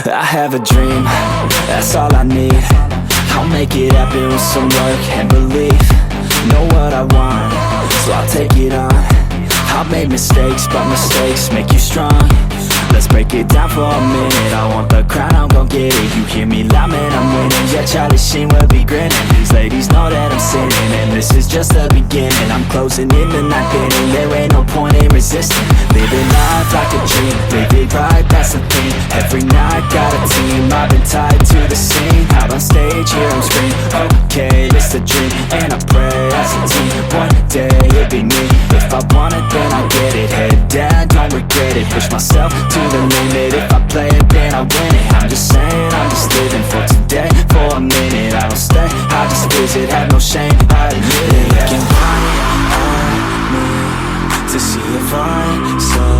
I have a dream, that's all I need. I'll make it happen with some work and belief. Know what I want, so I'll take it on. I've made mistakes, but mistakes make you strong. Let's break it down for a minute. I want the crown, I'm gon' get it. You hear me loud, man, I'm winning. Yeah, Charlie Sheen will be grinning. These ladies know that I'm sinning, and this is just the beginning. I'm closing in the ninth inning. There ain't no point in resisting. Living life like a dream, live it right, that's the thing. Every night, got a team, I've been tied to the scene. Out on stage, hear them scream, okay, it's a dream. And I pray as a team, one day it'll be me. If I want it, then I get it. Head down, don't regret it. Push myself to the limit. If I play it, then I win it. I'm just saying, I'm just living for today. For a minute, I don't stay, I just visit. Have no shame, I admit it. Looking right at me to see if I'm so